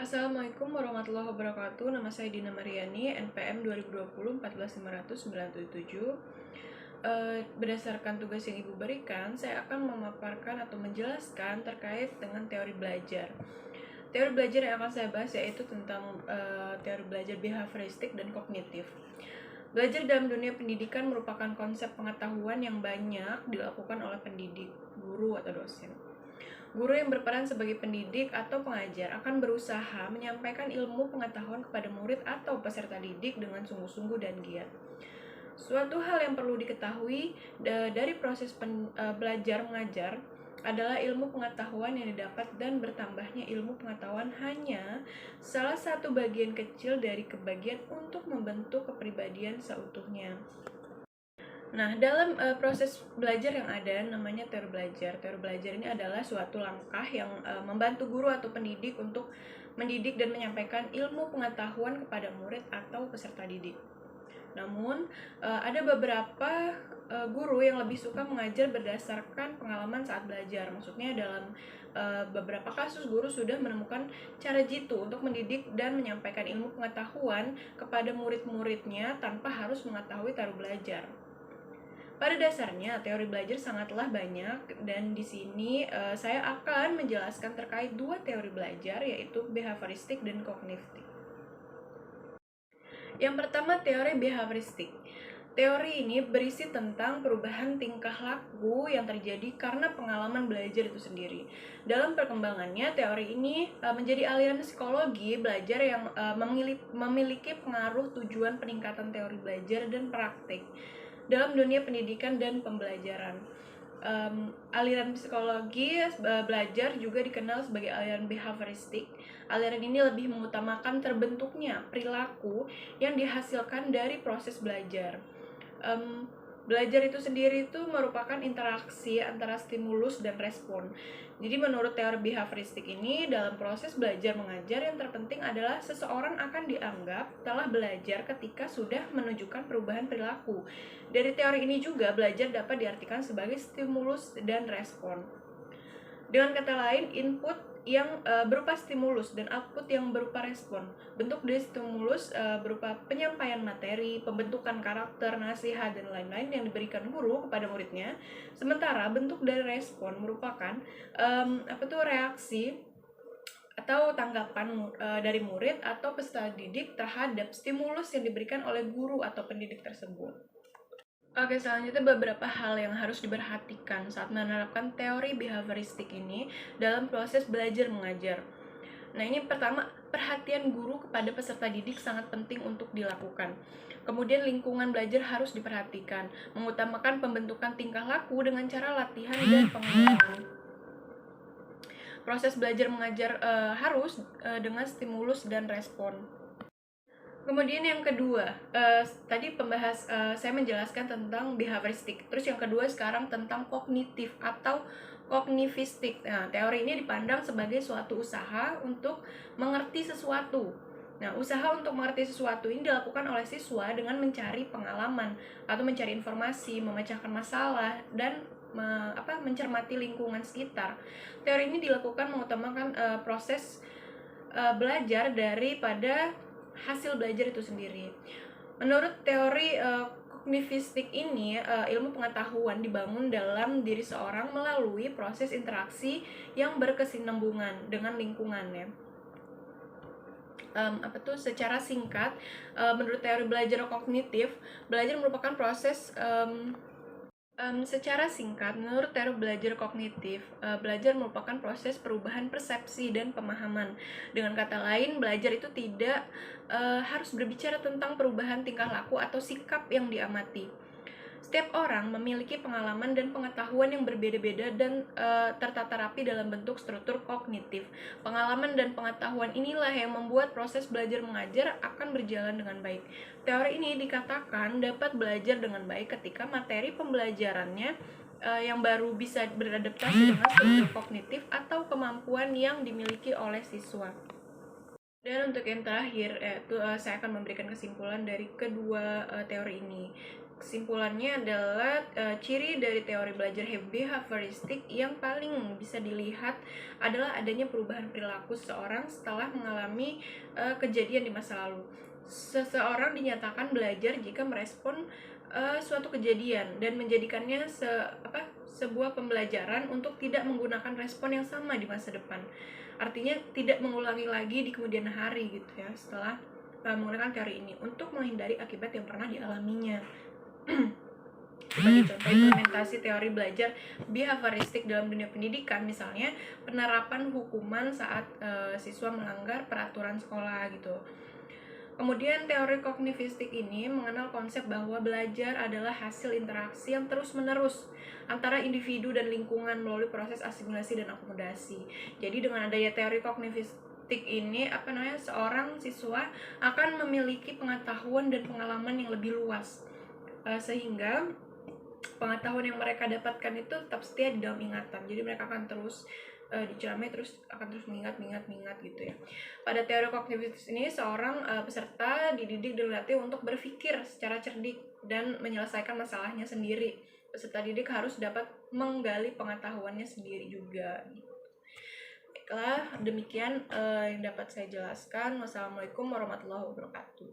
Assalamualaikum warahmatullahi wabarakatuh. Nama saya Dina Mariani, NPM 2020 14597. Berdasarkan tugas yang Ibu berikan, saya akan memaparkan atau menjelaskan terkait dengan teori belajar. Teori belajar yang akan saya bahas yaitu tentang teori belajar behavioristik dan kognitif. Belajar dalam dunia pendidikan merupakan konsep pengetahuan yang banyak dilakukan oleh pendidik, guru, atau dosen. Guru yang berperan sebagai pendidik atau pengajar akan berusaha menyampaikan ilmu pengetahuan kepada murid atau peserta didik dengan sungguh-sungguh dan giat. Suatu hal yang perlu diketahui dari proses belajar mengajar adalah ilmu pengetahuan yang didapat, dan bertambahnya ilmu pengetahuan hanya salah satu bagian kecil dari kebagian untuk membentuk kepribadian seutuhnya. Nah, dalam proses belajar yang ada namanya teori belajar. Teori belajar ini adalah suatu langkah yang membantu guru atau pendidik untuk mendidik dan menyampaikan ilmu pengetahuan kepada murid atau peserta didik. Namun, ada beberapa guru yang lebih suka mengajar berdasarkan pengalaman saat belajar. Maksudnya dalam beberapa kasus guru sudah menemukan cara jitu untuk mendidik dan menyampaikan ilmu pengetahuan kepada murid-muridnya tanpa harus mengetahui teori belajar. Pada dasarnya, teori belajar sangatlah banyak, dan di sini saya akan menjelaskan terkait dua teori belajar, yaitu behavioristik dan kognitif. Yang pertama, teori behavioristik. Teori ini berisi tentang perubahan tingkah laku yang terjadi karena pengalaman belajar itu sendiri. Dalam perkembangannya, teori ini menjadi aliran psikologi belajar yang memiliki pengaruh tujuan peningkatan teori belajar dan praktik dalam dunia pendidikan dan pembelajaran. Aliran psikologi belajar juga dikenal sebagai aliran behavioristik. Aliran ini lebih mengutamakan terbentuknya perilaku yang dihasilkan dari proses belajar. Belajar itu sendiri itu merupakan interaksi antara stimulus dan respon. Jadi menurut teori behavioristik ini, dalam proses belajar mengajar yang terpenting adalah seseorang akan dianggap telah belajar ketika sudah menunjukkan perubahan perilaku. Dari teori ini juga belajar dapat diartikan sebagai stimulus dan respon. Dengan kata lain, input yang berupa stimulus dan output yang berupa respon. Bentuk dari stimulus berupa penyampaian materi, pembentukan karakter, nasihat, dan lain-lain yang diberikan guru kepada muridnya. Sementara bentuk dari respon merupakan reaksi atau tanggapan dari murid atau peserta didik terhadap stimulus yang diberikan oleh guru atau pendidik tersebut. Oke, selanjutnya beberapa hal yang harus diperhatikan saat menerapkan teori behavioristik ini dalam proses belajar mengajar. Nah, ini pertama, perhatian guru kepada peserta didik sangat penting untuk dilakukan. Kemudian lingkungan belajar harus diperhatikan, mengutamakan pembentukan tingkah laku dengan cara latihan dan pengulangan. Proses belajar mengajar harus dengan stimulus dan respon. Kemudian yang kedua, tadi saya menjelaskan tentang behavioristik. Terus yang kedua sekarang tentang kognitif atau kognivistik. Nah, teori ini dipandang sebagai suatu usaha untuk mengerti sesuatu. Nah, usaha untuk mengerti sesuatu ini dilakukan oleh siswa dengan mencari pengalaman atau mencari informasi, memecahkan masalah, dan mencermati lingkungan sekitar. Teori ini dilakukan mengutamakan proses belajar daripada hasil belajar itu sendiri. Menurut teori kognitistik ini, ilmu pengetahuan dibangun dalam diri seorang melalui proses interaksi yang berkesinambungan dengan lingkungannya. Secara singkat, menurut teori belajar kognitif, belajar merupakan proses secara singkat, menurut teori belajar kognitif, belajar merupakan proses perubahan persepsi dan pemahaman. Dengan kata lain, belajar itu tidak harus berbicara tentang perubahan tingkah laku atau sikap yang diamati. Setiap orang memiliki pengalaman dan pengetahuan yang berbeda-beda dan tertata rapi dalam bentuk struktur kognitif. Pengalaman dan pengetahuan inilah yang membuat proses belajar mengajar akan berjalan dengan baik. Teori ini dikatakan dapat belajar dengan baik ketika materi pembelajarannya yang baru bisa beradaptasi dengan struktur kognitif atau kemampuan yang dimiliki oleh siswa. Dan untuk yang terakhir, saya akan memberikan kesimpulan dari kedua teori ini. kesimpulannya adalah ciri dari teori belajar behavioristik yang paling bisa dilihat adalah adanya perubahan perilaku seseorang setelah mengalami kejadian di masa lalu. Seseorang dinyatakan belajar jika merespon suatu kejadian dan menjadikannya sebuah pembelajaran untuk tidak menggunakan respon yang sama di masa depan. Artinya tidak mengulangi lagi di kemudian hari gitu ya, setelah menggunakan teori ini untuk menghindari akibat yang pernah dialaminya. Sebagai contoh implementasi teori belajar behavioristik dalam dunia pendidikan, misalnya penerapan hukuman saat siswa melanggar peraturan sekolah gitu. Kemudian teori kognitivistik ini mengenal konsep bahwa belajar adalah hasil interaksi yang terus-menerus antara individu dan lingkungan melalui proses asimilasi dan akomodasi. Jadi dengan adanya teori kognitivistik ini, seorang siswa akan memiliki pengetahuan dan pengalaman yang lebih luas, sehingga pengetahuan yang mereka dapatkan itu tetap setia di dalam ingatan. Jadi mereka akan terus diceramai, akan terus mengingat gitu ya. Pada teori kognitivis ini, seorang peserta dididik dan dilatih untuk berpikir secara cerdik dan menyelesaikan masalahnya sendiri. Peserta didik harus dapat menggali pengetahuannya sendiri juga. Baiklah, demikian yang dapat saya jelaskan. Wassalamualaikum warahmatullahi wabarakatuh.